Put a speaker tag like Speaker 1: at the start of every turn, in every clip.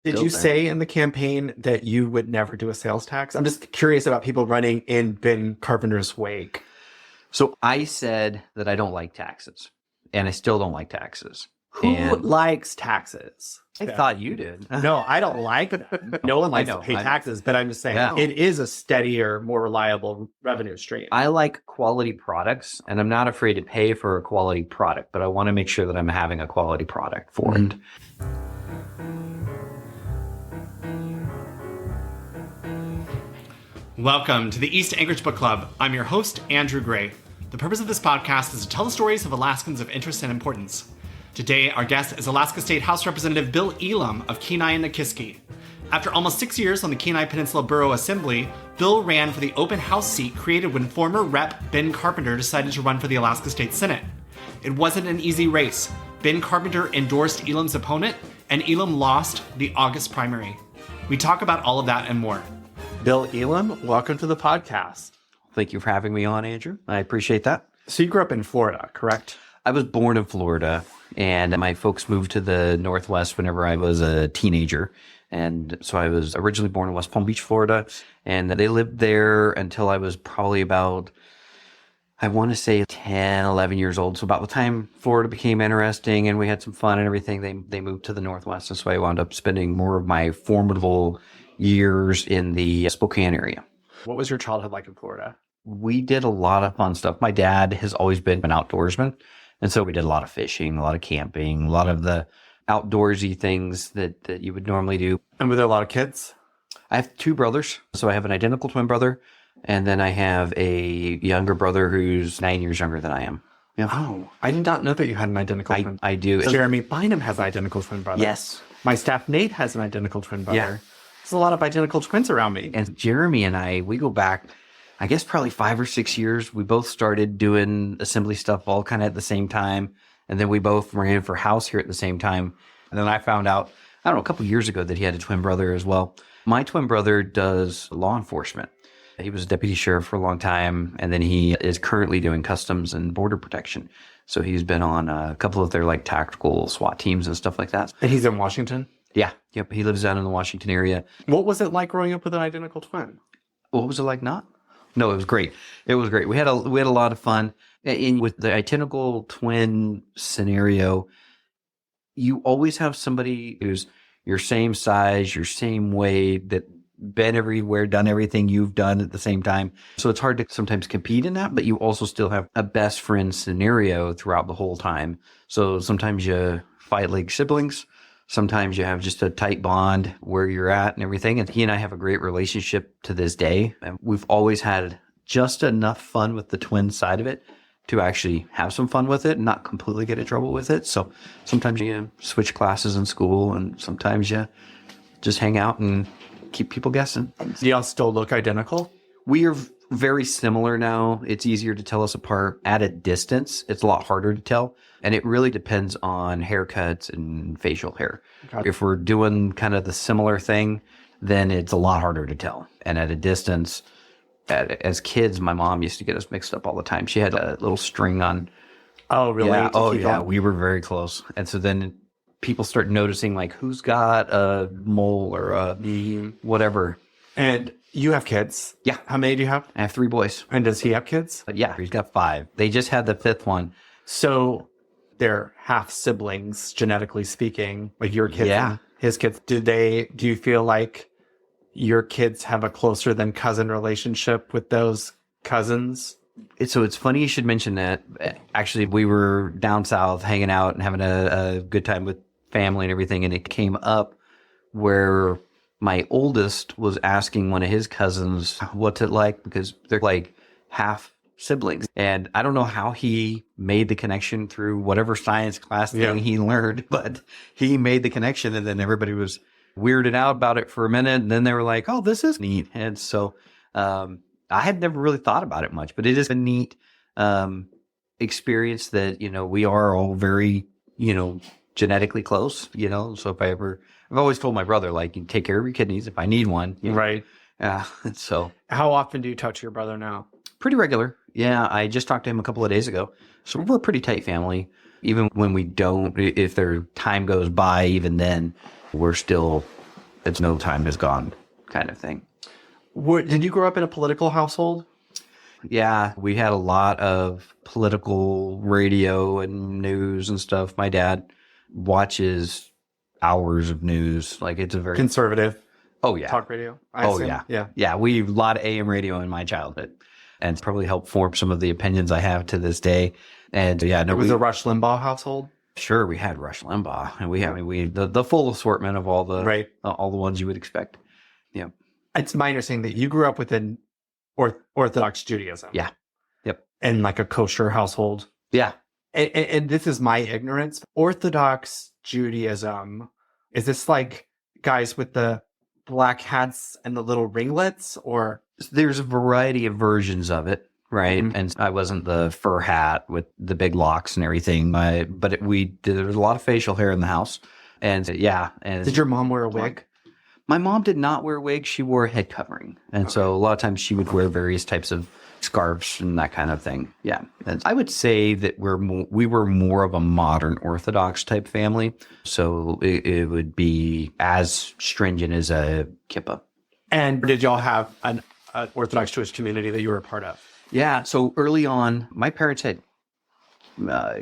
Speaker 1: Did
Speaker 2: built
Speaker 1: you
Speaker 2: there.
Speaker 1: say in the campaign that you would never do a sales tax? I'm just curious about people running in Ben Carpenter's wake.
Speaker 2: So I said that I don't like taxes, and I still don't like taxes.
Speaker 1: Who likes taxes?
Speaker 2: I thought you did.
Speaker 1: No, I don't like them. No one likes to pay
Speaker 2: I know.
Speaker 1: taxes, but I'm just saying it is a steadier, more reliable revenue stream.
Speaker 2: I like quality products, and I'm not afraid to pay for a quality product, but I want to make sure that I'm having a quality product for it.
Speaker 3: Welcome to the East Anchorage Book Club. I'm your host, Andrew Gray. The purpose of this podcast is to tell the stories of Alaskans of interest and importance. Today, our guest is Alaska State House Representative Bill Elam of Kenai and Nikiski. After almost 6 years on the Kenai Peninsula Borough Assembly, Bill ran for the open house seat created when former Rep. Ben Carpenter decided to run for the Alaska State Senate. It wasn't an easy race. Ben Carpenter endorsed Elam's opponent, and Elam lost the August primary. We talk about all of that and more.
Speaker 1: Bill Elam, welcome to the podcast.
Speaker 2: Thank you for having me on, Andrew. I appreciate that.
Speaker 1: So you grew up in Florida, correct?
Speaker 2: I was born in Florida, and my folks moved to the Northwest whenever I was a teenager. And so I was originally born in West Palm Beach, Florida, and they lived there until I was probably about, I want to say 10, 11 years old. So about the time Florida became interesting and we had some fun and everything, they moved to the Northwest. And so I wound up spending more of my formidable years in the Spokane area.
Speaker 1: What was your childhood like in Florida?
Speaker 2: We did a lot of fun stuff. My dad has always been an outdoorsman. And so we did a lot of fishing, a lot of camping, a lot of the outdoorsy things that you would normally do.
Speaker 1: And were there a lot of kids?
Speaker 2: I have two brothers. So I have an identical twin brother. And then I have a younger brother who's 9 years younger than I am.
Speaker 1: Yeah. Oh, I did not know that you had an identical twin.
Speaker 2: I do.
Speaker 1: Jeremy Bynum has an identical twin brother.
Speaker 2: Yes.
Speaker 1: My staff Nate has an identical twin brother.
Speaker 2: Yeah.
Speaker 1: There's a lot of identical twins around me.
Speaker 2: And Jeremy and I, we go back, I guess probably 5 or 6 years. We both started doing assembly stuff all kind of at the same time. And then we both ran for House here at the same time. And then I found out, I don't know, a couple of years ago that he had a twin brother as well. My twin brother does law enforcement. He was a deputy sheriff for a long time. And then he is currently doing customs and border protection. So he's been on a couple of their like tactical SWAT teams and stuff like that.
Speaker 1: And he's in Washington?
Speaker 2: Yeah. Yep. He lives down in the Washington area.
Speaker 1: What was it like growing up with an identical twin?
Speaker 2: What was it like not? No, it was great. It was great. We had a lot of fun. With the identical twin scenario, you always have somebody who's your same size, your same weight, that been everywhere, done everything you've done at the same time. So it's hard to sometimes compete in that, but you also still have a best friend scenario throughout the whole time. So sometimes you fight like siblings. Sometimes you have just a tight bond where you're at and everything. And he and I have a great relationship to this day. And we've always had just enough fun with the twin side of it to actually have some fun with it and not completely get in trouble with it. So sometimes you switch classes in school and sometimes you just hang out and keep people guessing.
Speaker 1: Do y'all still look identical?
Speaker 2: We are very similar now. It's easier to tell us apart at a distance. It's a lot harder to tell. And it really depends on haircuts and facial hair.
Speaker 1: Okay.
Speaker 2: If we're doing kind of the similar thing, then it's a lot harder to tell. And at a distance, as kids, my mom used to get us mixed up all the time. She had a little string on.
Speaker 1: Oh, really?
Speaker 2: Yeah. Oh, yeah.
Speaker 1: On?
Speaker 2: We were very close. And so then people start noticing, like, who's got a mole or a whatever.
Speaker 1: And you have kids?
Speaker 2: Yeah.
Speaker 1: How many do you have?
Speaker 2: I have 3 boys.
Speaker 1: And does he have kids?
Speaker 2: But yeah, he's got 5. They just had the 5th one.
Speaker 1: So they're half siblings, genetically speaking, like your kids
Speaker 2: Yeah.
Speaker 1: and his kids. Do you feel like your kids have a closer than cousin relationship with those cousins?
Speaker 2: So it's funny you should mention that. Actually, we were down south hanging out and having a good time with family and everything. And it came up where my oldest was asking one of his cousins, what's it like? Because they're like half siblings. And I don't know how he made the connection through whatever science class thing he learned, but he made the connection. And then everybody was weirded out about it for a minute. And then they were like, oh, this is neat. And so I had never really thought about it much, but it is a neat experience that, we are all very, genetically close, So if I've always told my brother, like, you take care of your kidneys if I need one.
Speaker 1: Right.
Speaker 2: So
Speaker 1: how often do you talk to your brother now?
Speaker 2: Pretty regular. Yeah. I just talked to him a couple of days ago. So we're a pretty tight family. Even when we don't, if their time goes by, even then we're still it's no time is gone kind of thing.
Speaker 1: Did you grow up in a political household?
Speaker 2: Yeah, we had a lot of political radio and news and stuff. My dad watches hours of news. Like, it's a very
Speaker 1: Conservative
Speaker 2: oh yeah
Speaker 1: talk radio? I
Speaker 2: oh
Speaker 1: assume?
Speaker 2: yeah
Speaker 1: Yeah.
Speaker 2: yeah. We a lot of AM radio in my childhood, and it's probably helped form some of the opinions I have to this day. And yeah, no,
Speaker 1: It was a Rush Limbaugh household?
Speaker 2: sure we had Rush Limbaugh, and we the full assortment of all the
Speaker 1: Right.
Speaker 2: all the ones you would expect. Yeah.
Speaker 1: It's my understanding that you grew up within Orthodox Judaism.
Speaker 2: Yeah. Yep.
Speaker 1: And like a kosher household.
Speaker 2: Yeah.
Speaker 1: And this is my ignorance. Orthodox Judaism, is this like guys with the black hats and the little ringlets, or?
Speaker 2: There's a variety of versions of it, right?
Speaker 1: Mhm.
Speaker 2: And I wasn't the fur hat with the big locks and everything. There was a lot of facial hair in the house, and yeah. And
Speaker 1: Did your mom wear a wig?
Speaker 2: my mom did not wear a wig; she wore a head covering, and so a lot of times she would wear various types of scarves and that kind of thing. Yeah, and I would say that we were more of a modern Orthodox type family, so it would be as stringent as a kippah.
Speaker 1: And did y'all have an Orthodox Jewish community that you were a part of?
Speaker 2: Yeah. So early on, my parents had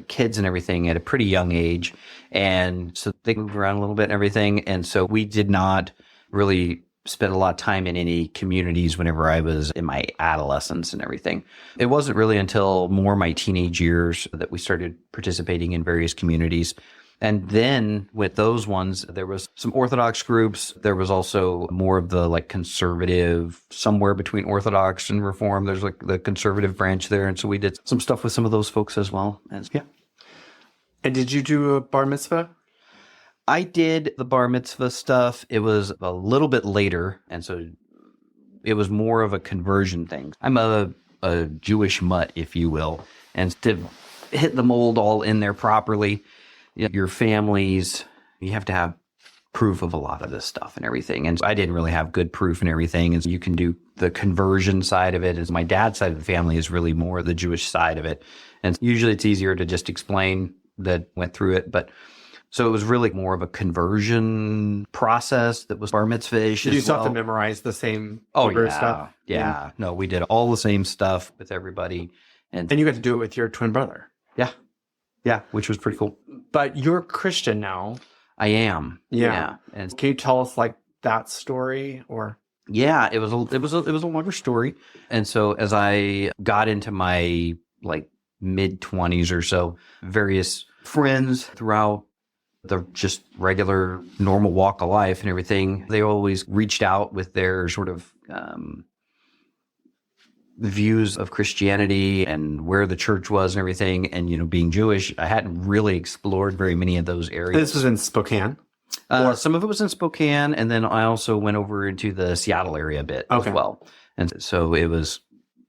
Speaker 2: kids and everything at a pretty young age. And so they moved around a little bit and everything. And so we did not really spend a lot of time in any communities whenever I was in my adolescence and everything. It wasn't really until more my teenage years that we started participating in various communities. And then with those ones, there was some Orthodox groups. There was also more of the like conservative, somewhere between Orthodox and Reform. There's like the conservative branch there. And so we did some stuff with some of those folks as well. And yeah.
Speaker 1: And did you do a bar mitzvah?
Speaker 2: I did the bar mitzvah stuff. It was a little bit later. And so it was more of a conversion thing. I'm a Jewish mutt, if you will. And to hit the mold all in there properly, your families, you have to have proof of a lot of this stuff and everything. And I didn't really have good proof and everything. And so you can do the conversion side of it. As my dad's side of the family is really more the Jewish side of it. And usually it's easier to just explain that went through it. But so it was really more of a conversion process that was bar mitzvah-ish.
Speaker 1: Did you still have to memorize the same Hebrew stuff?
Speaker 2: Yeah. No, we did all the same stuff with everybody. And
Speaker 1: you got to do it with your twin brother.
Speaker 2: Yeah. Yeah, which was pretty cool.
Speaker 1: But you're Christian now.
Speaker 2: I am.
Speaker 1: Yeah.
Speaker 2: And
Speaker 1: can you tell us like that story, or?
Speaker 2: Yeah, it was a longer story. And so as I got into my like mid-20s or so, various friends throughout the just regular normal walk of life and everything, they always reached out with their sort of views of Christianity and where the church was and everything. And, being Jewish, I hadn't really explored very many of those areas.
Speaker 1: This was in Spokane?
Speaker 2: Some of it was in Spokane, and then I also went over into the Seattle area a bit as well. And so it was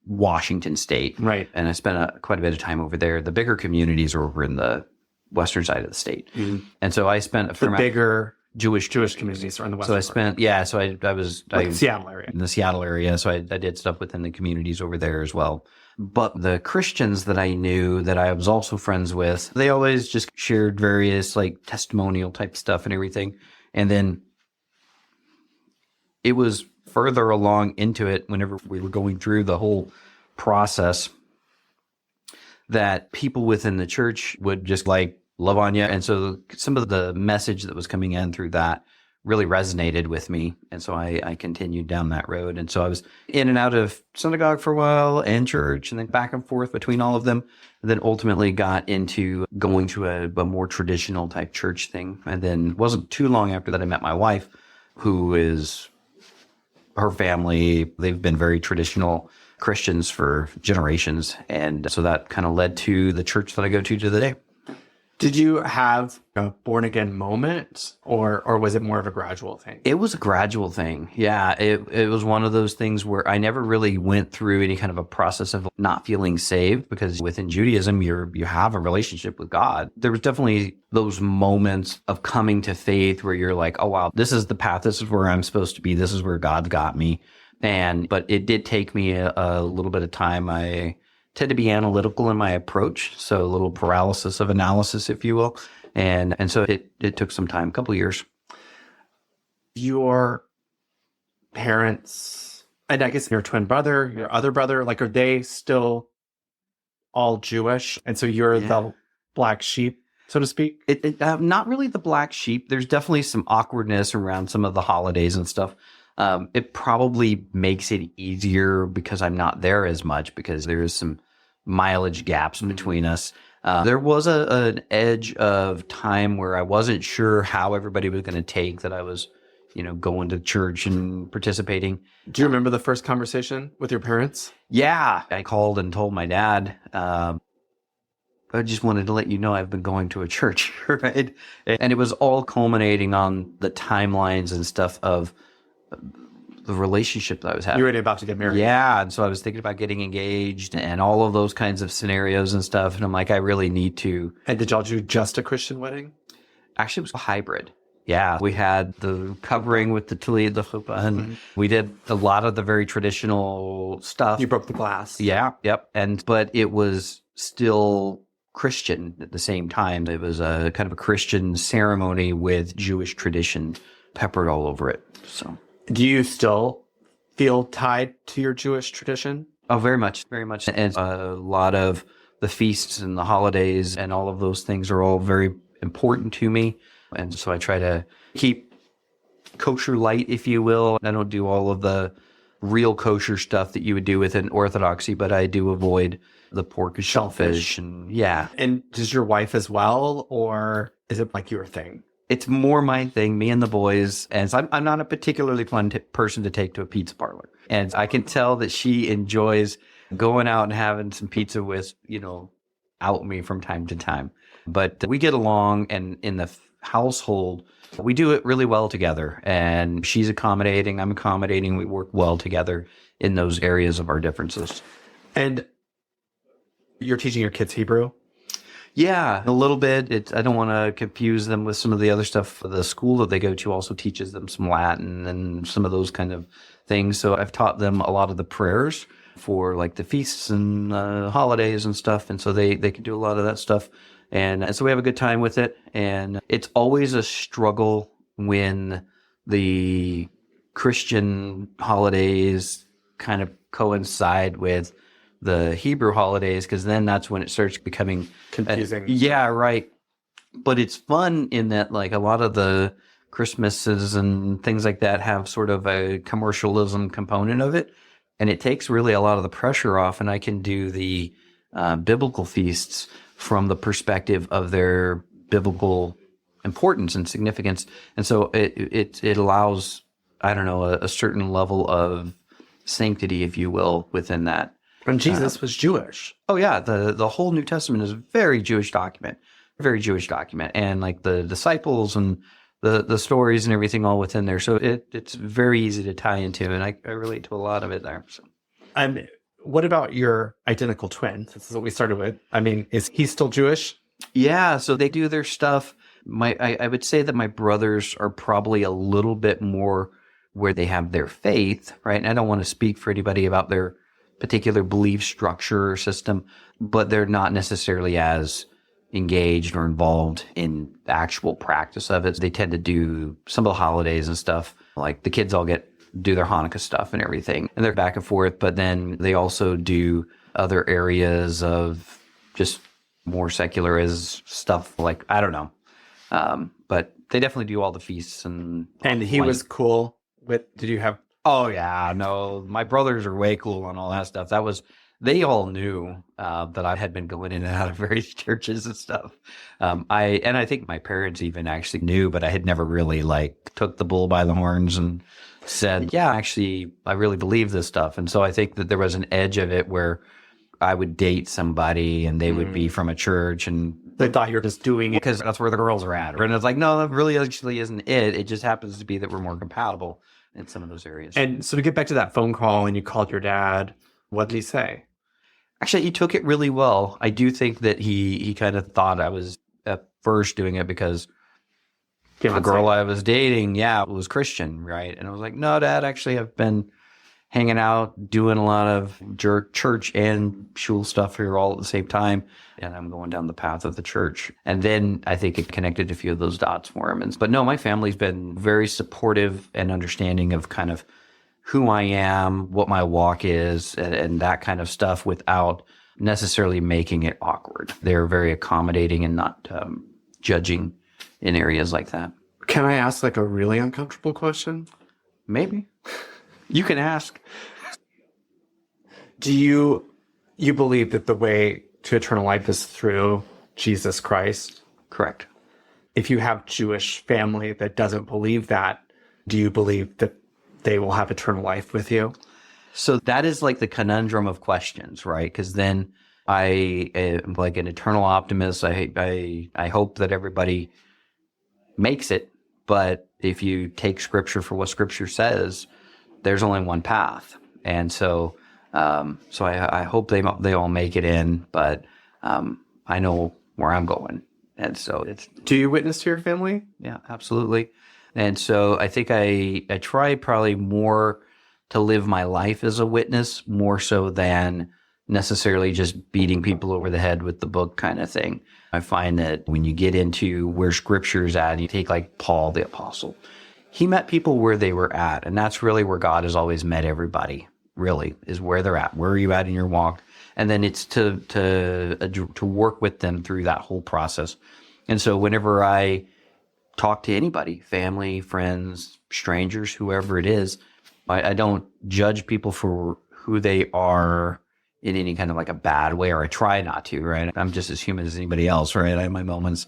Speaker 2: Washington State.
Speaker 1: Right.
Speaker 2: And I spent quite a bit of time over there. The bigger communities are over in the western side of the state.
Speaker 1: Mm-hmm.
Speaker 2: And so I spent
Speaker 1: the bigger Jewish communities are in the western
Speaker 2: So I was
Speaker 1: Seattle area.
Speaker 2: In the Seattle area. So I did stuff within the communities over there as well. But the Christians that I knew that I was also friends with, they always just shared various like testimonial type stuff and everything. And then it was further along into it whenever we were going through the whole process that people within the church would just like love on you. And so some of the message that was coming in through that really resonated with me. And so I continued down that road. And so I was in and out of synagogue for a while and church and then back and forth between all of them. And then ultimately got into going to a more traditional type church thing. And then it wasn't too long after that I met my wife, who is her family. They've been very traditional Christians for generations. And so that kind of led to the church that I go to the day.
Speaker 1: Did you have a born again moment, or was it more of a gradual thing?
Speaker 2: It was a gradual thing. Yeah. It was one of those things where I never really went through any kind of a process of not feeling saved, because within Judaism, you have a relationship with God. There was definitely those moments of coming to faith where you're like, oh, wow, this is the path. This is where I'm supposed to be. This is where God's got me. But it did take me a little bit of time. I tend to be analytical in my approach, so a little paralysis of analysis, if you will. And so it took some time, a couple of years.
Speaker 1: your parents, and I guess your twin brother, your other brother, like, are they still all Jewish? And so you're the black sheep, so to speak?
Speaker 2: Not really the black sheep. There's definitely some awkwardness around some of the holidays and stuff. It probably makes it easier because I'm not there as much, because there is some mileage gaps between us. There was an edge of time where I wasn't sure how everybody was going to take that I was, going to church and participating.
Speaker 1: Do you remember the first conversation with your parents?
Speaker 2: Yeah. I called and told my dad, I just wanted to let you know I've been going to a church, right? And it was all culminating on the timelines and stuff of the relationship that I was having.
Speaker 1: You were about to get married.
Speaker 2: Yeah. And so I was thinking about getting engaged and all of those kinds of scenarios and stuff. And I'm like, I really need to.
Speaker 1: And did y'all do just a Christian wedding?
Speaker 2: Actually, it was a hybrid. Yeah. We had the covering with the tallit, the chuppah, and we did a lot of the very traditional stuff.
Speaker 1: You broke the glass.
Speaker 2: Yeah. Yep. But it was still Christian at the same time. It was a kind of a Christian ceremony with Jewish tradition peppered all over it. So.
Speaker 1: Do you still feel tied to your Jewish tradition?
Speaker 2: Oh, very much, very much. And a lot of the feasts and the holidays and all of those things are all very important to me. And so I try to keep kosher light, if you will. I don't do all of the real kosher stuff that you would do within Orthodoxy, but I do avoid the pork and shellfish. And yeah.
Speaker 1: And does your wife as well, or is it like your thing?
Speaker 2: It's more my thing, me and the boys. And so I'm not a particularly fun person to take to a pizza parlor. And I can tell that she enjoys going out and having some pizza with, out me from time to time. But we get along, and in the household, we do it really well together. And she's accommodating, I'm accommodating. We work well together in those areas of our differences.
Speaker 1: And you're teaching your kids Hebrew?
Speaker 2: Yeah, a little bit. I don't want to confuse them with some of the other stuff. The school that they go to also teaches them some Latin and some of those kind of things. So I've taught them a lot of the prayers for like the feasts and holidays and stuff. And so they can do a lot of that stuff. And so we have a good time with it. And it's always a struggle when the Christian holidays kind of coincide with the Hebrew holidays, because then that's when it starts becoming
Speaker 1: confusing.
Speaker 2: Yeah, right. But it's fun in that, like, a lot of the Christmases and things like that have sort of a commercialism component of it, and it takes really a lot of the pressure off. And I can do the biblical feasts from the perspective of their biblical importance and significance, and so it allows, I don't know, a certain level of sanctity, if you will, within that.
Speaker 1: And Jesus was Jewish.
Speaker 2: Oh yeah, the whole New Testament is a very Jewish document, and like the disciples and the stories and everything all within there. So it's very easy to tie into, and I relate to a lot of it there. So.
Speaker 1: What about your identical twin? This is what we started with. I mean, is he still Jewish?
Speaker 2: Yeah, so they do their stuff. I would say that my brothers are probably a little bit more where they have their faith, right? And I don't want to speak for anybody about their particular belief structure or system, but they're not necessarily as engaged or involved in the actual practice of it. They tend to do some of the holidays and stuff. Like the kids all do their Hanukkah stuff and everything, and they're back and forth, but then they also do other areas of just more secular as stuff, like, I don't know. But they definitely do all the feasts. And
Speaker 1: he was cool with, did you have?
Speaker 2: Oh yeah, no, my brothers are way cool on all that stuff. They all knew that I had been going in and out of various churches and stuff. I think my parents even actually knew, but I had never really took the bull by the horns and said, yeah, actually, I really believe this stuff. And so I think that there was an edge of it where I would date somebody and they would be from a church, and
Speaker 1: they thought you were just doing it
Speaker 2: because that's where the girls are at. And it's like, no, that really actually isn't it. It just happens to be that we're more compatible in some of those areas.
Speaker 1: And so to get back to that phone call, and you called your dad, what did he say?
Speaker 2: Actually, he took it really well. I do think that he kind of thought I was at first doing it because the girl I was dating, was Christian, right? And I was like, no, Dad, actually, I've been hanging out, doing a lot of church and shul stuff here all at the same time. And I'm going down the path of the church. And then I think it connected a few of those dots for him. But no, my family's been very supportive and understanding of kind of who I am, what my walk is, and that kind of stuff without necessarily making it awkward. They're very accommodating and not judging in areas like that.
Speaker 1: Can I ask like a really uncomfortable question?
Speaker 2: Maybe. You can ask.
Speaker 1: Do you believe that the way to eternal life is through Jesus Christ?
Speaker 2: Correct.
Speaker 1: If you have Jewish family that doesn't believe that, do you believe that they will have eternal life with you?
Speaker 2: So that is like the conundrum of questions, right? Because then I am like an eternal optimist. I hope that everybody makes it. But if you take Scripture for what Scripture says, there's only one path. And so I hope they all make it in, but I know where I'm going. And so
Speaker 1: Do you witness to your family?
Speaker 2: Yeah, absolutely. And so I think I try probably more to live my life as a witness, more so than necessarily just beating people over the head with the book kind of thing. I find that when you get into where Scripture's at, and you take like Paul the Apostle, he met people where they were at. And that's really where God has always met everybody, really, is where they're at. Where are you at in your walk? And then it's to work with them through that whole process. And so whenever I talk to anybody, family, friends, strangers, whoever it is, I don't judge people for who they are in any kind of like a bad way, or I try not to, right? I'm just as human as anybody else, right? I have my moments,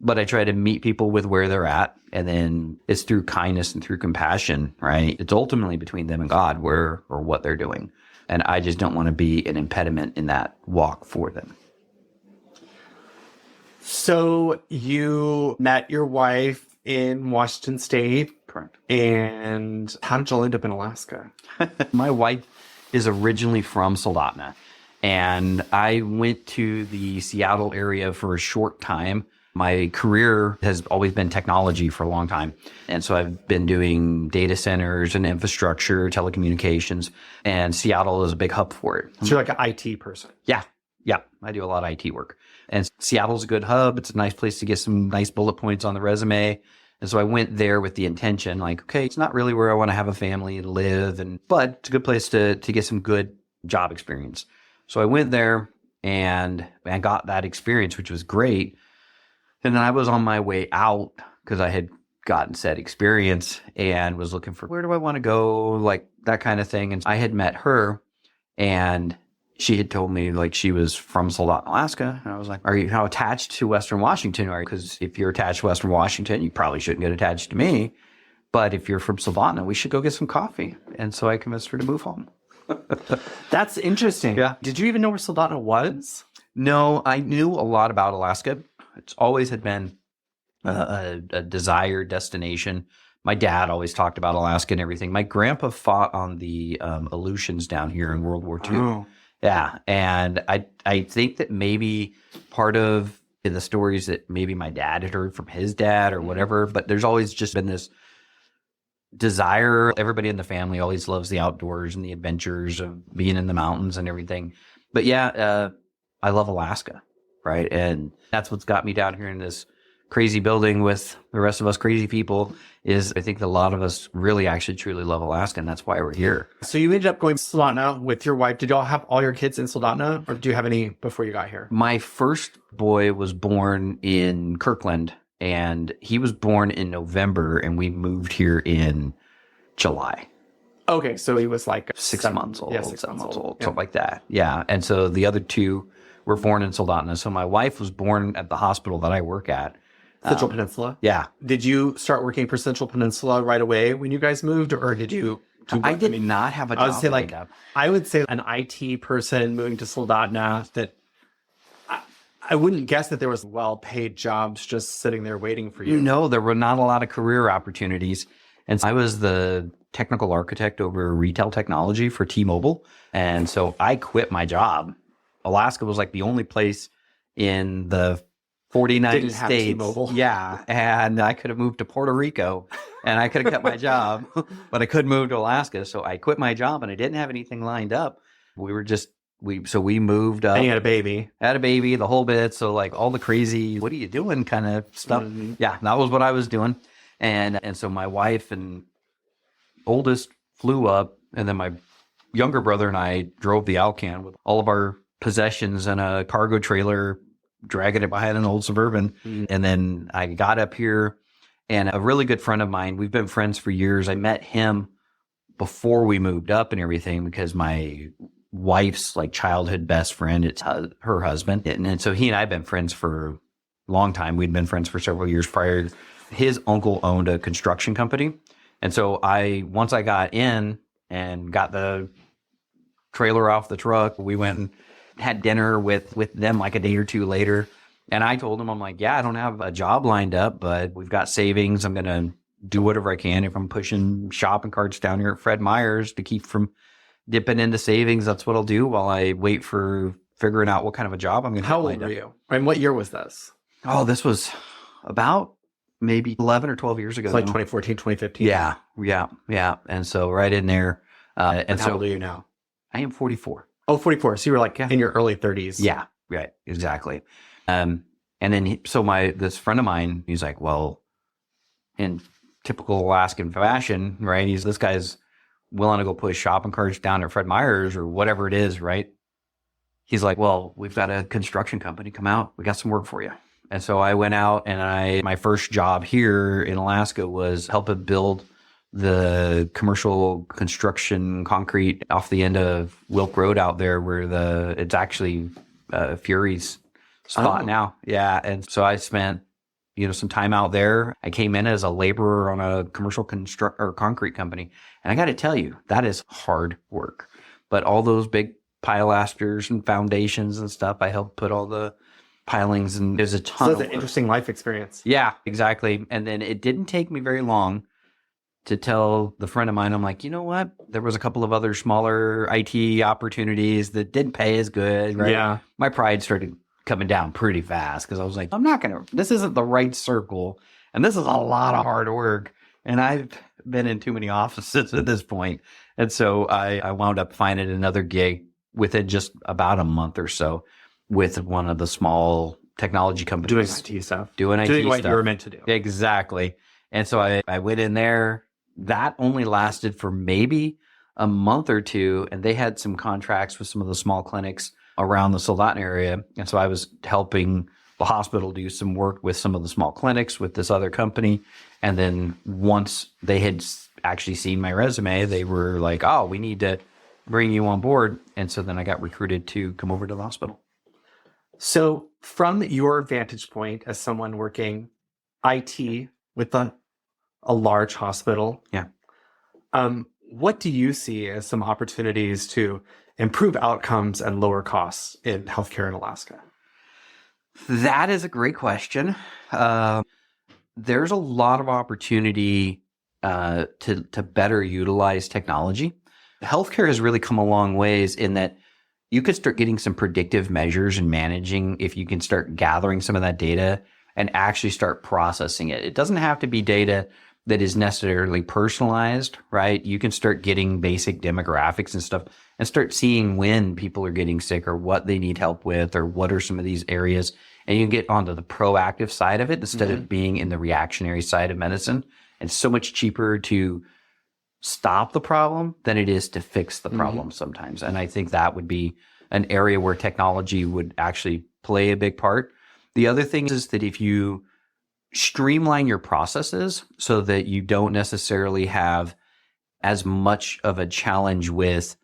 Speaker 2: but I try to meet people with where they're at. And then it's through kindness and through compassion, right? It's ultimately between them and God where or what they're doing. And I just don't want to be an impediment in that walk for them.
Speaker 1: So you met your wife in Washington State.
Speaker 2: Correct.
Speaker 1: And how did you end up in Alaska?
Speaker 2: My wife is originally from Soldotna, and I went to the Seattle area for a short time. My career has always been technology for a long time. And so I've been doing data centers and infrastructure, telecommunications, and Seattle is a big hub for it.
Speaker 1: So you're like an IT person.
Speaker 2: Yeah. I do a lot of IT work. And Seattle's a good hub. It's a nice place to get some nice bullet points on the resume. And so I went there with the intention, like, okay, it's not really where I want to have a family and live, but it's a good place to get some good job experience. So I went there and I got that experience, which was great. And then I was on my way out because I had gotten said experience and was looking for, where do I want to go? Like that kind of thing. And I had met her and she had told me like she was from Soldotna, Alaska. And I was like, are you how attached to Western Washington? Because if you're attached to Western Washington, you probably shouldn't get attached to me. But if you're from Soldotna, we should go get some coffee. And so I convinced her to move home.
Speaker 1: That's interesting.
Speaker 2: Yeah.
Speaker 1: Did you even know where Soldotna was?
Speaker 2: No, I knew a lot about Alaska. It's always had been a desired destination. My dad always talked about Alaska and everything. My grandpa fought on the Aleutians down here in World War II.
Speaker 1: Oh.
Speaker 2: Yeah, and I think that maybe part of the stories that maybe my dad had heard from his dad or whatever, but there's always just been this desire. Everybody in the family always loves the outdoors and the adventures of being in the mountains and everything. But yeah, I love Alaska, right? And that's what's got me down here in this crazy building with the rest of us crazy people is I think a lot of us really actually truly love Alaska, and that's why we're here.
Speaker 1: So you ended up going to Soldotna with your wife. Did y'all have all your kids in Soldotna, or do you have any before you got here?
Speaker 2: My first boy was born in Kirkland, and he was born in November, and we moved here in July.
Speaker 1: Okay, so he was like
Speaker 2: 6 months old,
Speaker 1: yeah,
Speaker 2: 7 months old,
Speaker 1: yeah.
Speaker 2: something like that. Yeah, and so the other two were born in Soldotna. So my wife was born at the hospital that I work at.
Speaker 1: Central Peninsula.
Speaker 2: Yeah.
Speaker 1: Did you start working for Central Peninsula right away when you guys moved, or did you?
Speaker 2: I did not have a job.
Speaker 1: I would say
Speaker 2: lined up.
Speaker 1: I would say an IT person moving to Soldotna that I wouldn't guess that there was well-paid jobs just sitting there waiting for you.
Speaker 2: No, there were not a lot of career opportunities. And I was the technical architect over retail technology for T-Mobile. And so I quit my job. Alaska was like the only place in the 49
Speaker 1: Didn't have
Speaker 2: states.
Speaker 1: T-Mobile.
Speaker 2: Yeah. And I could have moved to Puerto Rico and I could have kept my job, but I couldn't move to Alaska. So I quit my job and I didn't have anything lined up. We moved up.
Speaker 1: And you had a baby.
Speaker 2: Had a baby, the whole bit. So like all the crazy, what are you doing kind of stuff.
Speaker 1: Mhm.
Speaker 2: Yeah, that was what I was doing. And so my wife and oldest flew up, and then my younger brother and I drove the Alcan with all of our possessions in a cargo trailer, dragging it behind an old Suburban.
Speaker 1: Mhm.
Speaker 2: And then I got up here, and a really good friend of mine, we've been friends for years. I met him before we moved up and everything because my wife's like childhood best friend, it's her husband. And so he and I have been friends for a long time. We'd been friends for several years prior. His uncle owned a construction company. And so once I got in and got the trailer off the truck, we went and had dinner with them like a day or two later. And I told him, I'm like, yeah, I don't have a job lined up, but we've got savings. I'm going to do whatever I can. If I'm pushing shopping carts down here at Fred Meyer's to keep from dipping into savings, that's what I'll do while I wait for figuring out what kind of a job I'm going to
Speaker 1: How old were you? And what year was this?
Speaker 2: Oh, this was about maybe 11 or 12 years ago.
Speaker 1: It's like
Speaker 2: now.
Speaker 1: 2014, 2015.
Speaker 2: Yeah. And so right in there.
Speaker 1: And how old are you now?
Speaker 2: I am 44.
Speaker 1: Oh, 44. So you were like in your early 30s.
Speaker 2: Yeah, right. Exactly. And then this friend of mine, he's like, well, in typical Alaskan fashion, right? This guy's willing to go push shopping carts down at Fred Meyer's or whatever it is, right? He's like, well, we've got a construction company come out. We got some work for you. And so I went out and my first job here in Alaska was helping build the commercial construction concrete off the end of Wilk Road out there where it's actually Fury's spot now. Yeah. And so I spent, some time out there. I came in as a laborer on a commercial concrete company. And I got to tell you, that is hard work. But all those big pilasters and foundations and stuff, I helped put all the pilings, and there's a ton
Speaker 1: So
Speaker 2: of
Speaker 1: it's an interesting life experience.
Speaker 2: Yeah, exactly. And then it didn't take me very long to tell the friend of mine, I'm like, you know what? There was a couple of other smaller IT opportunities that didn't pay as good, right?
Speaker 1: Yeah.
Speaker 2: My pride started coming down pretty fast because I was like, this isn't the right circle. And this is a lot of hard work. And I've been in too many offices at this point. And so I wound up finding another gig within just about a month or so with one of the small technology companies.
Speaker 1: Doing IT stuff.
Speaker 2: Doing
Speaker 1: what you were meant to do.
Speaker 2: Exactly. And so I went in there. That only lasted for maybe a month or two. And they had some contracts with some of the small clinics around the Soldotna area. And so I was helping the hospital do some work with some of the small clinics with this other company. And then once they had actually seen my resume, they were like, oh, we need to bring you on board. And so then I got recruited to come over to the hospital.
Speaker 1: So from your vantage point as someone working IT with a large hospital,
Speaker 2: Yeah.
Speaker 1: What do you see as some opportunities to improve outcomes and lower costs in healthcare in Alaska?
Speaker 2: That is a great question. There's a lot of opportunity to better utilize technology. Healthcare has really come a long ways in that you could start getting some predictive measures and managing if you can start gathering some of that data and actually start processing it. It doesn't have to be data that is necessarily personalized, right? You can start getting basic demographics and stuff and start seeing when people are getting sick or what they need help with or what are some of these areas. And you can get onto the proactive side of it instead of being in the reactionary side of medicine. It's so much cheaper to stop the problem than it is to fix the problem sometimes. And I think that would be an area where technology would actually play a big part. The other thing is that if you streamline your processes so that you don't necessarily have as much of a challenge with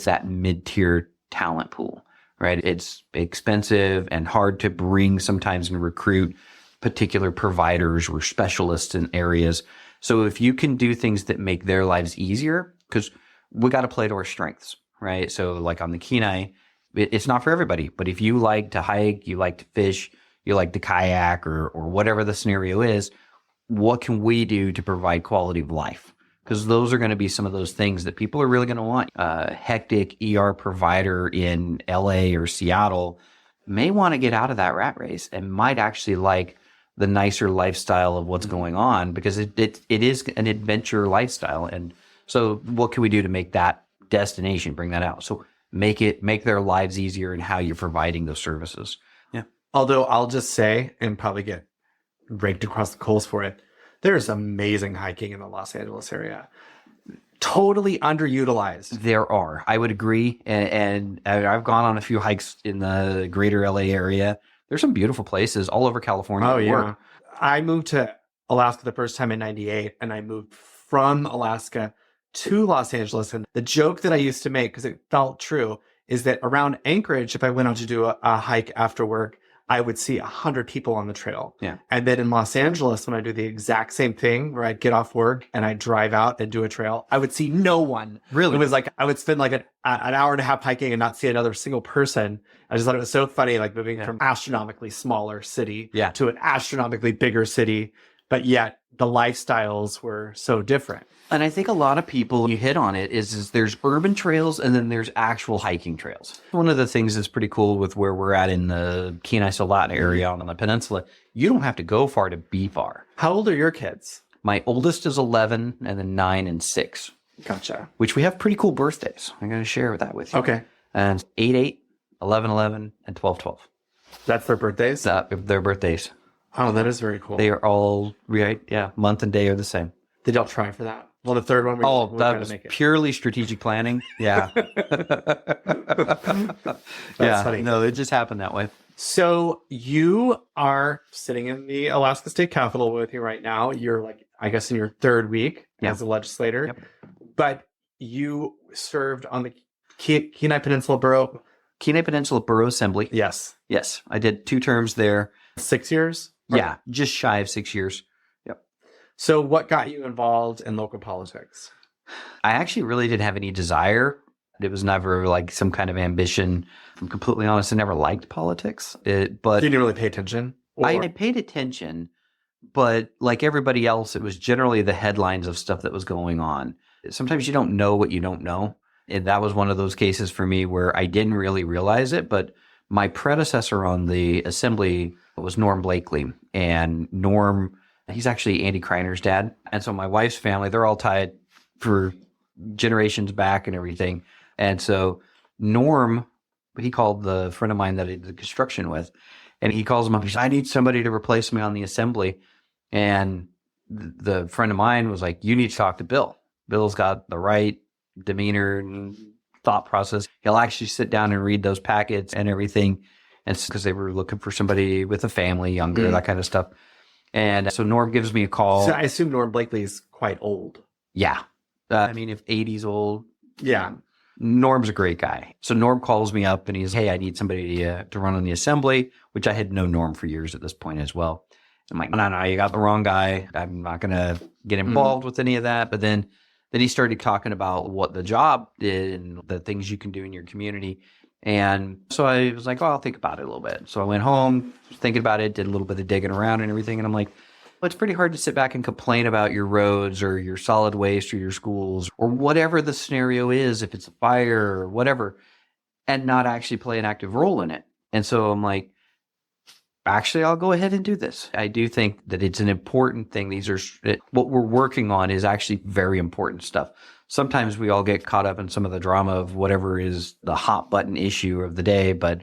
Speaker 2: that mid-tier talent pool, right? It's expensive and hard to bring sometimes and recruit particular providers or specialists in areas. So if you can do things that make their lives easier, because we got to play to our strengths, right? So like on the Kenai, it's not for everybody, but if you like to hike, you like to fish, you like to kayak or whatever the scenario is, what can we do to provide quality of life? Because those are going to be some of those things that people are really going to want. A hectic ER provider in LA or Seattle may want to get out of that rat race and might actually like the nicer lifestyle of what's going on, because it is an adventure lifestyle. And so what can we do to make that destination, bring that out? So make their lives easier in how you're providing those services. Yeah.
Speaker 1: Although I'll just say, and probably get raked across the coals for it, there's amazing hiking in the Los Angeles area. Totally underutilized.
Speaker 2: There are. I would agree. And I've gone on a few hikes in the greater LA area. There's some beautiful places all over California.
Speaker 1: Oh, yeah. I moved to Alaska the first time in 98, and I moved from Alaska to Los Angeles. And the joke that I used to make, because it felt true, is that around Anchorage, if I went out to do a hike after work, I would see 100 people on the trail.
Speaker 2: Yeah.
Speaker 1: And then in Los Angeles, when I do the exact same thing, where I'd get off work and I'd drive out and do a trail, I would see no one.
Speaker 2: Really?
Speaker 1: It was like I would spend like an hour and a half hiking and not see another single person. I just thought it was so funny, like moving from astronomically smaller city to an astronomically bigger city, but yet the lifestyles were so different.
Speaker 2: And I think a lot of people, you hit on it, is there's urban trails and then there's actual hiking trails. One of the things that's pretty cool with where we're at in the Kenai Solatna area on the peninsula, you don't have to go far to be far.
Speaker 1: How old are your kids?
Speaker 2: My oldest is 11 and then 9 and 6.
Speaker 1: Gotcha.
Speaker 2: Which we have pretty cool birthdays. I'm going to share that with you.
Speaker 1: Okay.
Speaker 2: And 8, 11, and 12.
Speaker 1: That's their birthdays?
Speaker 2: Their birthdays.
Speaker 1: Oh, that is very cool.
Speaker 2: They are all, right? Yeah. Month and day are the same.
Speaker 1: Did y'all try for that? Well, the third one, we're
Speaker 2: that
Speaker 1: going
Speaker 2: was
Speaker 1: to make it.
Speaker 2: purely strategic planning. Yeah.
Speaker 1: That's funny.
Speaker 2: No, it just happened that way.
Speaker 1: So you are sitting in the Alaska State Capitol with you right now. You're like, I guess, in your third week as a legislator.
Speaker 2: Yep.
Speaker 1: But you served on the Kenai Peninsula Borough.
Speaker 2: Kenai Peninsula Borough Assembly.
Speaker 1: Yes.
Speaker 2: Yes. I did 2 terms there.
Speaker 1: 6 years?
Speaker 2: Yeah. Just shy of 6 years. Yep.
Speaker 1: So what got you involved in local politics?
Speaker 2: I actually really didn't have any desire. It was never like some kind of ambition. If I'm completely honest, I never liked politics. But
Speaker 1: you didn't really pay attention?
Speaker 2: I paid attention, but like everybody else, it was generally the headlines of stuff that was going on. Sometimes you don't know what you don't know. And that was one of those cases for me where I didn't really realize it. But my predecessor on the assembly was Norm Blakely. And Norm, he's actually Andy Kreiner's dad. And so my wife's family, they're all tied for generations back and everything. And so Norm, he called the friend of mine that I did the construction with, and he calls him up. He says, I need somebody to replace me on the assembly. And the friend of mine was like, you need to talk to Bill. Bill's got the right demeanor and thought process. He'll actually sit down and read those packets and everything. And it's because they were looking for somebody with a family, younger, that kind of stuff. And so Norm gives me a call.
Speaker 1: So I assume Norm Blakely is quite old.
Speaker 2: Yeah. I mean, if 80's old.
Speaker 1: Yeah.
Speaker 2: Norm's a great guy. So Norm calls me up and he's, hey, I need somebody to run on the assembly, which I had known Norm for years at this point as well. I'm like, no, you got the wrong guy. I'm not going to get involved with any of that. But then he started talking about what the job did and the things you can do in your community. And so I was like, oh, I'll think about it a little bit. So I went home, thinking about it, did a little bit of digging around and everything. And I'm like, well, it's pretty hard to sit back and complain about your roads or your solid waste or your schools or whatever the scenario is, if it's a fire or whatever, and not actually play an active role in it. And so I'm like, actually, I'll go ahead and do this. I do think that it's an important thing. What we're working on is actually very important stuff. Sometimes we all get caught up in some of the drama of whatever is the hot button issue of the day, but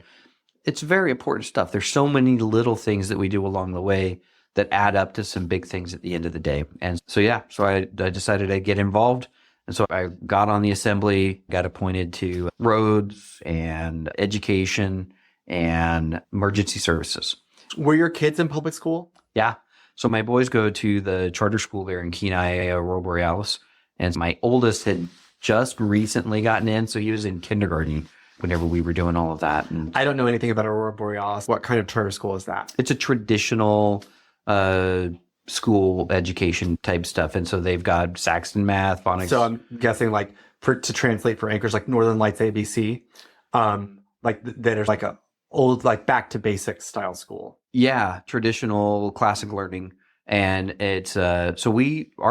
Speaker 2: it's very important stuff. There's so many little things that we do along the way that add up to some big things at the end of the day. And so, I decided to get involved. And so I got on the assembly, got appointed to roads and education and emergency services.
Speaker 1: Were your kids in public school?
Speaker 2: Yeah. So my boys go to the charter school there in Kenai, Aurora Borealis. And my oldest had just recently gotten in. So he was in kindergarten whenever we were doing all of that. And
Speaker 1: I don't know anything about Aurora Borealis. What kind of charter school is that?
Speaker 2: It's a traditional school education type stuff. And so they've got Saxon math, phonics.
Speaker 1: So I'm guessing to translate for anchors, like Northern Lights ABC, there's like a old, like back to basics style school.
Speaker 2: Yeah. Traditional classic learning. And it's, our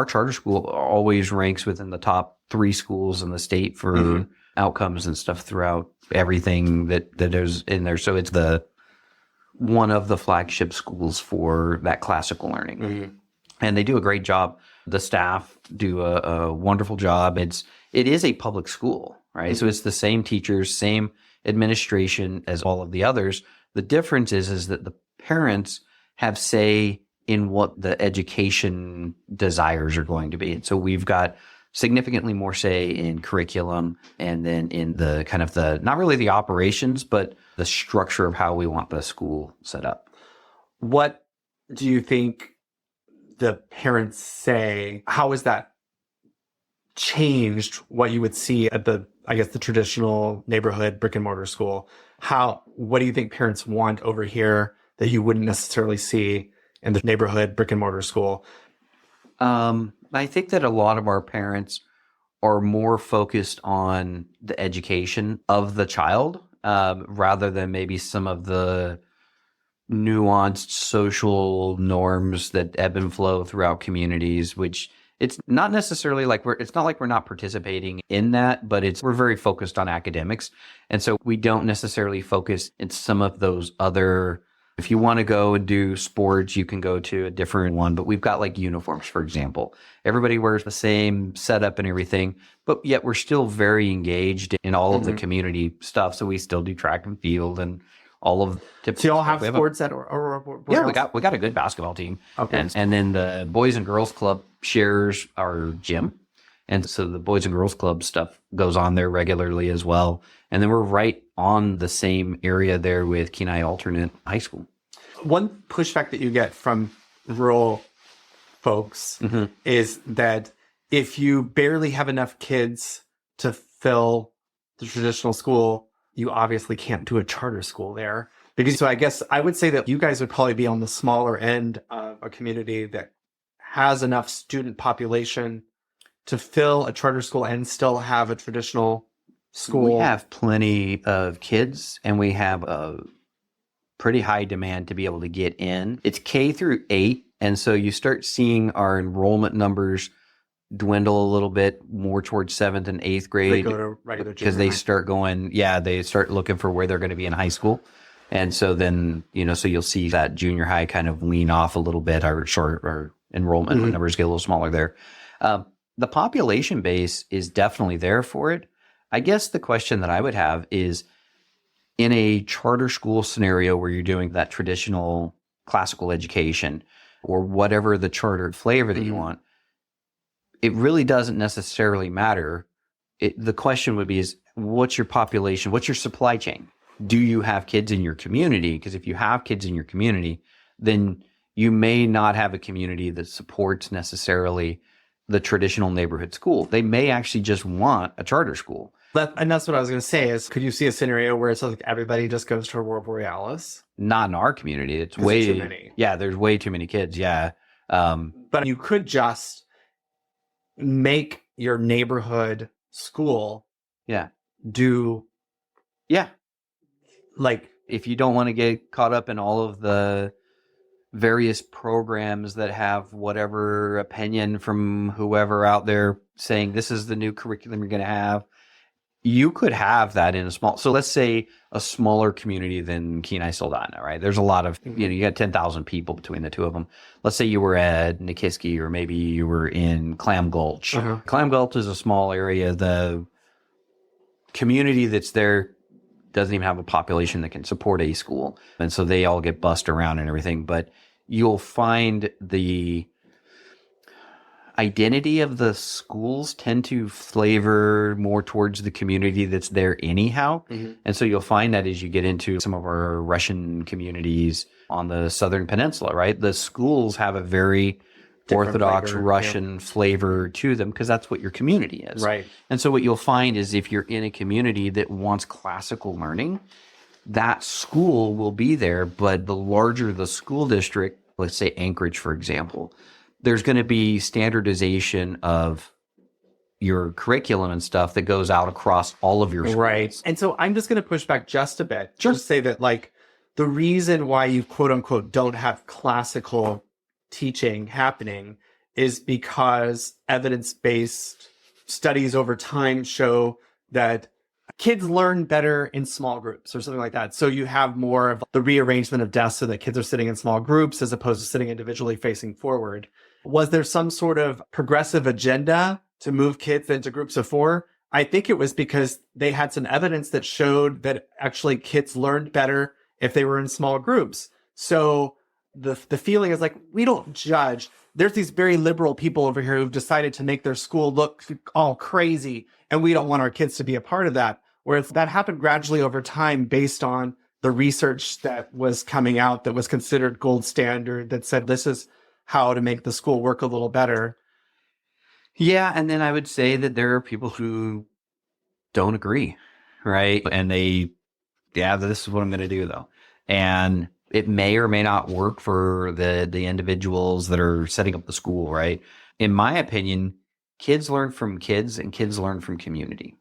Speaker 2: charter school always ranks within the top 3 schools in the state for outcomes and stuff throughout everything that is in there. So it's the one of the flagship schools for that classical learning.
Speaker 1: Mm-hmm.
Speaker 2: And they do a great job. The staff do a wonderful job. It is a public school, right?
Speaker 1: Mm-hmm.
Speaker 2: So it's the same teachers, same administration as all of the others. The difference is that the parents have say in what the education desires are going to be. And so we've got significantly more say in curriculum and then in the kind of the, not really the operations, but the structure of how we want the school set up.
Speaker 1: What do you think the parents say? How has that changed what you would see at the traditional neighborhood brick and mortar school? What do you think parents want over here that you wouldn't necessarily see in the neighborhood brick and mortar school?
Speaker 2: I think that a lot of our parents are more focused on the education of the child, rather than maybe some of the nuanced social norms that ebb and flow throughout communities, which it's not necessarily like it's not like we're not participating in that, but we're very focused on academics. And so we don't necessarily focus in some of those other, if you want to go and do sports, you can go to a different one, but we've got like uniforms, for example. Everybody wears the same setup and everything, but yet we're still very engaged in all of the community stuff. So we still do track and field and all of the
Speaker 1: So you all have sports or
Speaker 2: yeah, we got a good basketball team.
Speaker 1: Okay.
Speaker 2: And then the Boys and Girls Club shares our gym. And so the Boys and Girls Club stuff goes on there regularly as well. And then we're right on the same area there with Kenai Alternate High School.
Speaker 1: One pushback that you get from rural folks is that if you barely have enough kids to fill the traditional school, you obviously can't do a charter school there. So I guess I would say that you guys would probably be on the smaller end of a community that has enough student population to fill a charter school and still have a traditional school.
Speaker 2: We have plenty of kids and we have a pretty high demand to be able to get in. It's K through 8. And so you start seeing our enrollment numbers dwindle a little bit more towards 7th and 8th grade.
Speaker 1: They go to regular
Speaker 2: because they start going, they start looking for where they're going to be in high school. And so then, so you'll see that junior high kind of lean off a little bit, our enrollment numbers get a little smaller there. The population base is definitely there for it. I guess the question that I would have is, in a charter school scenario where you're doing that traditional classical education or whatever the chartered flavor that you want, it really doesn't necessarily matter. The question would be what's your population? What's your supply chain? Do you have kids in your community? Because if you have kids in your community, then you may not have a community that supports necessarily the traditional neighborhood school. They may actually just want a charter school.
Speaker 1: And that's what I was going to say is, could you see a scenario where it's like everybody just goes to Aurora Borealis?
Speaker 2: Not in our community. It's way
Speaker 1: too many.
Speaker 2: Yeah, there's way too many kids. Yeah.
Speaker 1: But you could just make your neighborhood school do like,
Speaker 2: if you don't want to get caught up in all of the various programs that have whatever opinion from whoever out there saying this is the new curriculum you're going to have, you could have that in so let's say a smaller community than Kenai Soldotna, right? There's a lot of, you got 10,000 people between the two of them. Let's say you were at Nikiski or maybe you were in Clam Gulch. Clam Gulch is a small area. The community that's there doesn't even have a population that can support a school. And so they all get bussed around and everything. But you'll find the identity of the schools tend to flavor more towards the community that's there anyhow. And so you'll find that as you get into some of our Russian communities on the Southern Peninsula, right? The schools have a very Orthodox flavor, Russian flavor to them because that's what your community is.
Speaker 1: Right.
Speaker 2: And so what you'll find is if you're in a community that wants classical learning, that school will be there. But the larger the school district, let's say Anchorage, for example, there's going to be standardization of your curriculum and stuff that goes out across all of your schools.
Speaker 1: Right. And so I'm just going to push back just a bit.
Speaker 2: Sure.
Speaker 1: Just say that, like, the reason why you quote unquote don't have classical teaching happening is because evidence-based studies over time show that kids learn better in small groups or something like that. So you have more of the rearrangement of desks so that kids are sitting in small groups as opposed to sitting individually facing forward. Was there some sort of progressive agenda to move kids into groups of 4? I think it was because they had some evidence that showed that actually kids learned better if they were in small groups. So the feeling is like, we don't judge. There's these very liberal people over here who've decided to make their school look all crazy, and we don't want our kids to be a part of that. Whereas that happened gradually over time based on the research that was coming out that was considered gold standard that said this is how to make the school work a little better.
Speaker 2: Yeah, and then I would say that there are people who don't agree, right? And this is what I'm going to do, though. And it may or may not work for the individuals that are setting up the school, right? In my opinion, kids learn from kids and kids learn from community.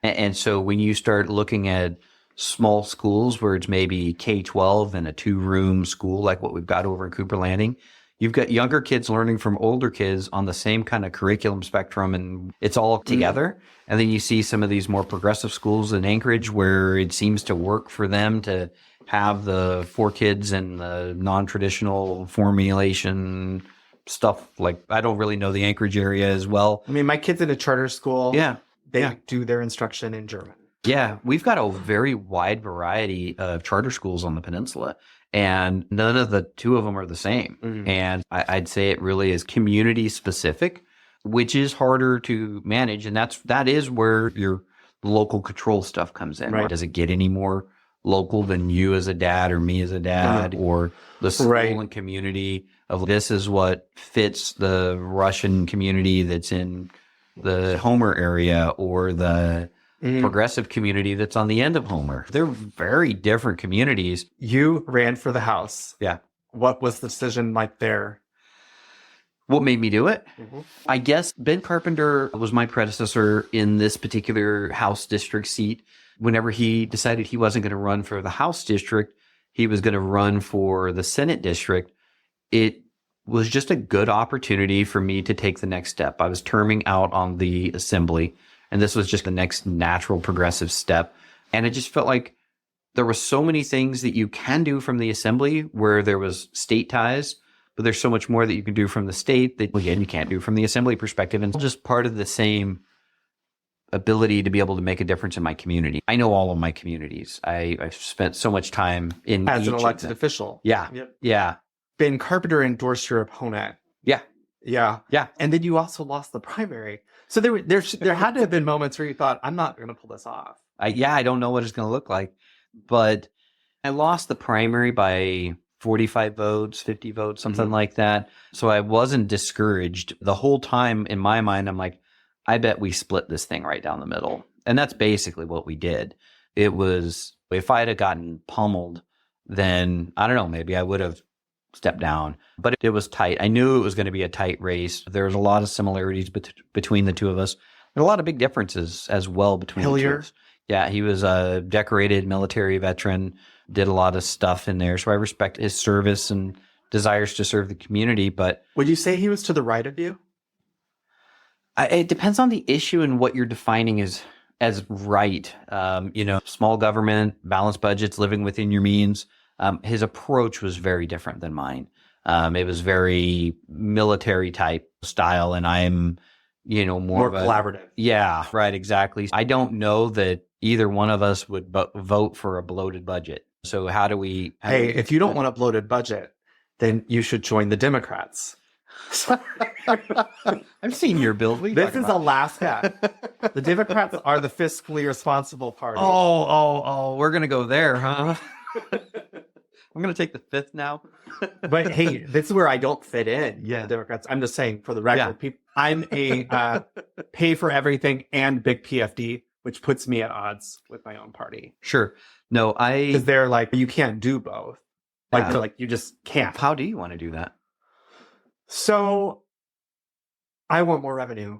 Speaker 2: And so when you start looking at small schools where it's maybe K-12 and a 2-room school like what we've got over in Cooper Landing, you've got younger kids learning from older kids on the same kind of curriculum spectrum, and it's all together. And then you see some of these more progressive schools in Anchorage where it seems to work for them to have the 4 kids and the non-traditional formulation stuff. Like, I don't really know the Anchorage area as well.
Speaker 1: I mean, my kid's in a charter school.
Speaker 2: Yeah.
Speaker 1: They do their instruction in German.
Speaker 2: Yeah, we've got a very wide variety of charter schools on the peninsula, and none of the 2 of them are the same.
Speaker 1: Mhm.
Speaker 2: And I'd say it really is community specific, which is harder to manage. And that is where your local control stuff comes in.
Speaker 1: Right.
Speaker 2: Does it get any more local than you as a dad or me as a dad or the school
Speaker 1: Right.
Speaker 2: and community of this is what fits the Russian community that's in the Homer area or the progressive community that's on the end of Homer. They're very different communities.
Speaker 1: You ran for the House.
Speaker 2: Yeah.
Speaker 1: What was the decision like there?
Speaker 2: What made me do it? I guess Ben Carpenter was my predecessor in this particular House district seat. Whenever he decided he wasn't going to run for the House district, he was going to run for the Senate district. It was just a good opportunity for me to take the next step. I was terming out on the Assembly, and this was just the next natural progressive step. And it just felt like there were so many things that you can do from the Assembly where there was state ties, but there's so much more that you can do from the state that, again, you can't do from the Assembly perspective. And just part of the same ability to be able to make a difference in my community. I know all of my communities. I've spent so much time in
Speaker 1: As an
Speaker 2: each of
Speaker 1: elected
Speaker 2: them.
Speaker 1: official.
Speaker 2: Yeah.
Speaker 1: Yep.
Speaker 2: Yeah.
Speaker 1: Ben Carpenter endorsed your opponent.
Speaker 2: Yeah.
Speaker 1: Yeah.
Speaker 2: Yeah.
Speaker 1: And then you also lost the primary. So there had to have been moments where you thought, I'm not going to pull this off.
Speaker 2: I don't know what it's going to look like, but I lost the primary by 45 votes, 50 votes, something like that. So I wasn't discouraged. The whole time in my mind, I'm like, I bet we split this thing right down the middle. And that's basically what we did. It was, if I had gotten pummeled, then I don't know, maybe I would have stepped down. But it was tight. I knew it was going to be a tight race. There was a lot of similarities between the 2 of us, and a lot of big differences as well between the 2
Speaker 1: Hillier?
Speaker 2: of us. Yeah, he was a decorated military veteran, did a lot of stuff in there. So I respect his service and desires to serve the community. But
Speaker 1: Would you say he was to the right of you?
Speaker 2: it depends on the issue and what you're defining as right. Small government, balanced budgets, living within your means. His approach was very different than mine. It was very military type style, and I'm, more of
Speaker 1: collaborative.
Speaker 2: Yeah, right, exactly. I don't know that either one of us would vote for a bloated budget. So how do we?
Speaker 1: If you don't want a bloated budget, then you should join the Democrats.
Speaker 2: I've seen your bill.
Speaker 1: This is Alaska. The Democrats are the fiscally responsible party.
Speaker 2: Oh, we're going to go there, huh? I'm going to take the 5th now.
Speaker 1: But hey, this is where I don't fit in.
Speaker 2: Yeah.
Speaker 1: The Democrats. I'm just saying for the record, I'm a pay for everything and big PFD, which puts me at odds with my own party.
Speaker 2: Sure. No,
Speaker 1: Because they're like, you can't do both. Like,
Speaker 2: Yeah.
Speaker 1: they're like, you just can't.
Speaker 2: How do you want to do that?
Speaker 1: So I want more revenue.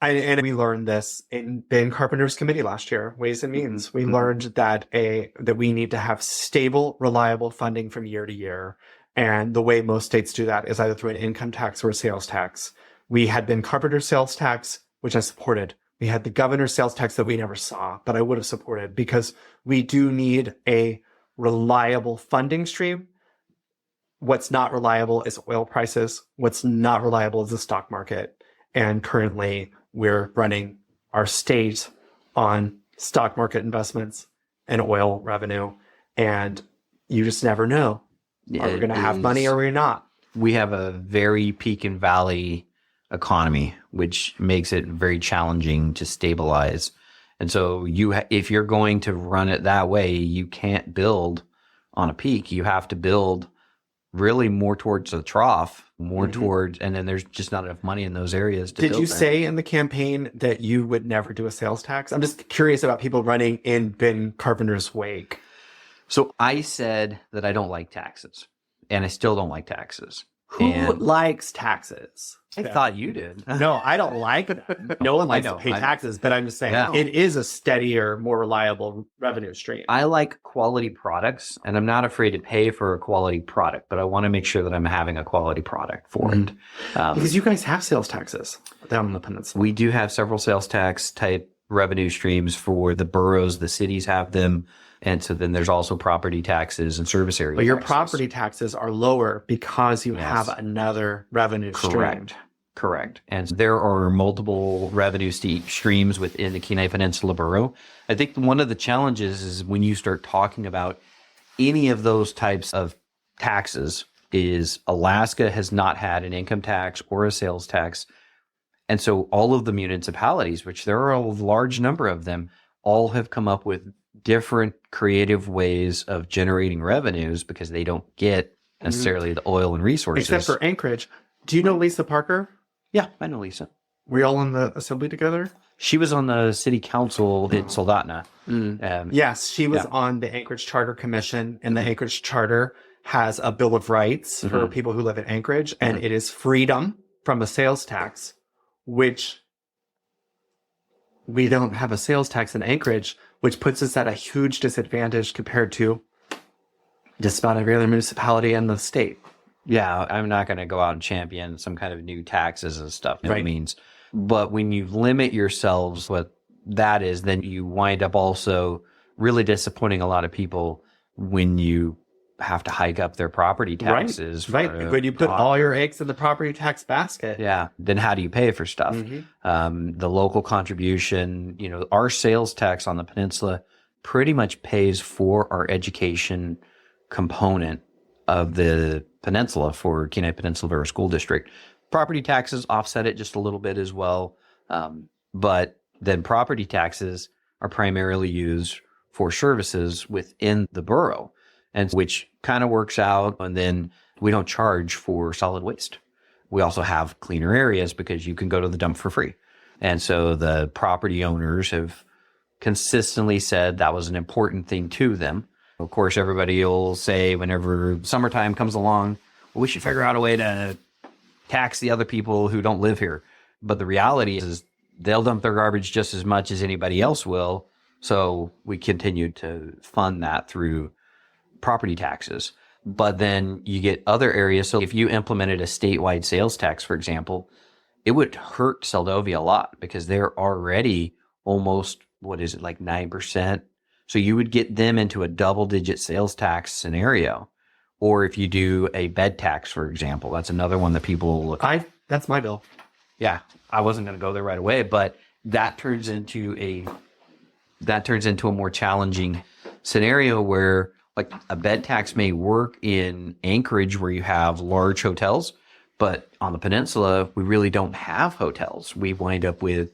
Speaker 1: And we learned this in Ben Carpenter's committee last year, Ways and Means. We learned that we need to have stable, reliable funding from year to year. And the way most states do that is either through an income tax or a sales tax. We had Ben Carpenter's sales tax, which I supported. We had the governor's sales tax that we never saw, but I would have supported because we do need a reliable funding stream. What's not reliable is oil prices. What's not reliable is the stock market. And currently we're running our state on stock market investments and oil revenue. And you just never know. Are we going to have money or are we not?
Speaker 2: We have a very peak and valley economy, which makes it very challenging to stabilize. And so if you're going to run it that way, you can't build on a peak. You have to build really more towards the trough, more towards, and then there's just not enough money in those areas to
Speaker 1: Did
Speaker 2: build
Speaker 1: you
Speaker 2: there.
Speaker 1: say in the campaign that you would never do a sales tax? I'm just curious about people running in Ben Carpenter's wake.
Speaker 2: So I said that I don't like taxes, and I still don't like taxes.
Speaker 1: Who
Speaker 2: And
Speaker 1: likes taxes?
Speaker 2: I thought you did.
Speaker 1: No, I don't like it. No one likes to pay taxes, but I'm just saying it is a steadier, more reliable revenue stream.
Speaker 2: I like quality products, and I'm not afraid to pay for a quality product, but I want to make sure that I'm having a quality product for it.
Speaker 1: Because you guys have sales taxes down on the peninsula.
Speaker 2: We do have several sales tax type revenue streams for the boroughs. The cities have them. And so then there's also property taxes and service area
Speaker 1: But your
Speaker 2: taxes.
Speaker 1: property taxes are lower because you have another revenue stream.
Speaker 2: Correct. And there are multiple revenue streams within the Kenai Peninsula Borough. I think one of the challenges is when you start talking about any of those types of taxes is Alaska has not had an income tax or a sales tax. And so all of the municipalities, which there are a large number of them, all have come up with different creative ways of generating revenues because they don't get necessarily the oil and resources.
Speaker 1: Except for Anchorage. Do you know Lisa Parker?
Speaker 2: Yeah, I know Lisa.
Speaker 1: Were you all in the assembly together?
Speaker 2: She was on the city council in Soldotna.
Speaker 1: Yes, she was on the Anchorage Charter Commission, and the Anchorage Charter has a Bill of Rights for people who live in Anchorage, and it is freedom from a sales tax, which we don't have a sales tax in Anchorage, which puts us at a huge disadvantage compared to just about every other municipality in the state.
Speaker 2: Yeah, I'm not going to go out and champion some kind of new taxes and stuff. No means. But when you limit yourselves, what that is, then you wind up also really disappointing a lot of people when you have to hike up their property taxes.
Speaker 1: Right. When you put all your eggs in the property tax basket.
Speaker 2: Yeah. Then how do you pay for stuff? The local contribution, our sales tax on the peninsula pretty much pays for our education component of the peninsula for Kenai Peninsula Borough School District. Property taxes offset it just a little bit as well. But then property taxes are primarily used for services within the borough, and which kind of works out. And then we don't charge for solid waste. We also have cleaner areas because you can go to the dump for free. And so the property owners have consistently said that was an important thing to them. Of course, everybody will say whenever summertime comes along, well, we should figure out a way to tax the other people who don't live here. But the reality is they'll dump their garbage just as much as anybody else will. So we continue to fund that through property taxes. But then you get other areas. So if you implemented a statewide sales tax, for example, it would hurt Seldovia a lot because they're already almost, like 9%. So you would get them into a double-digit sales tax scenario. Or if you do a bed tax, for example, that's another one that people look at.
Speaker 1: That's my bill.
Speaker 2: Yeah, I wasn't going to go there right away, but that turns into a more challenging scenario where like a bed tax may work in Anchorage where you have large hotels, but on the peninsula, we really don't have hotels. We wind up with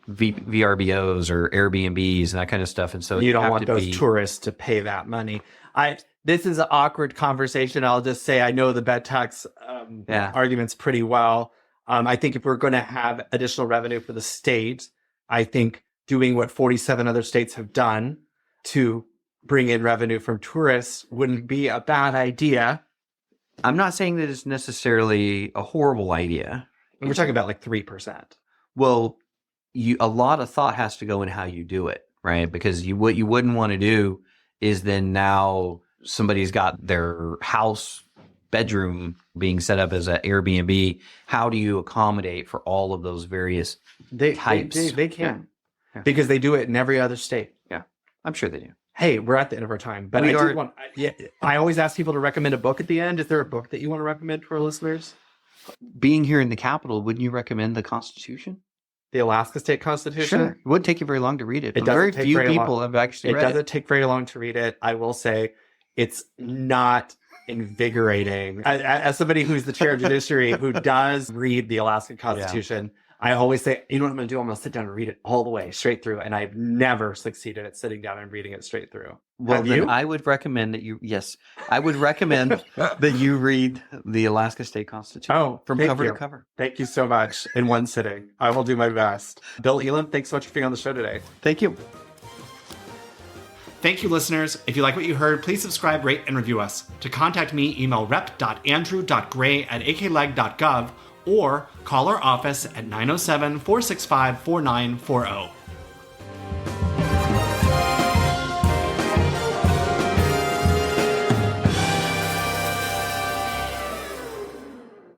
Speaker 2: VRBOs or Airbnbs and that kind of stuff. And so
Speaker 1: you don't want those tourists to pay that money. This is an awkward conversation. I'll just say I know the bed tax arguments pretty well. I think if we're going to have additional revenue for the state, I think doing what 47 other states have done to bring in revenue from tourists wouldn't be a bad idea.
Speaker 2: I'm not saying that it's necessarily a horrible idea.
Speaker 1: We're talking about like 3%.
Speaker 2: Well, a lot of thought has to go in how you do it, right? Because what you wouldn't want to do is then now somebody's got their house bedroom being set up as an Airbnb, how do you accommodate for all of those various types?
Speaker 1: They can.
Speaker 2: Yeah.
Speaker 1: Because they do it in every other state.
Speaker 2: Yeah, I'm sure they do.
Speaker 1: Hey, we're at the end of our time, but I always ask people to recommend a book at the end. Is there a book that you want to recommend for our listeners?
Speaker 2: Being here in the capital, wouldn't you recommend the Constitution?
Speaker 1: The Alaska State Constitution?
Speaker 2: Sure. It wouldn't take you very long to read it.
Speaker 1: It
Speaker 2: But very
Speaker 1: doesn't take
Speaker 2: few
Speaker 1: very long.
Speaker 2: people have actually
Speaker 1: It
Speaker 2: read it.
Speaker 1: doesn't take very long to read it. I will say it's not invigorating. As somebody who's the chair of judiciary who does read the Alaskan Constitution, I always say, you know what I'm going to do? I'm going to sit down and read it all the way, straight through. And I've never succeeded at sitting down and reading it straight through.
Speaker 2: Well,
Speaker 1: Have
Speaker 2: then
Speaker 1: you?
Speaker 2: I would recommend that I would recommend that you read the Alaska State Constitution from
Speaker 1: thank
Speaker 2: cover
Speaker 1: you.
Speaker 2: to cover.
Speaker 1: Thank you so much in one sitting. I will do my best. Bill Elam, thanks so much for being on the show today.
Speaker 2: Thank you.
Speaker 3: Thank you, listeners. If you like what you heard, please subscribe, rate, and review us. To contact me, email rep.andrew.gray@akleg.gov or call our office at 907-465-4940.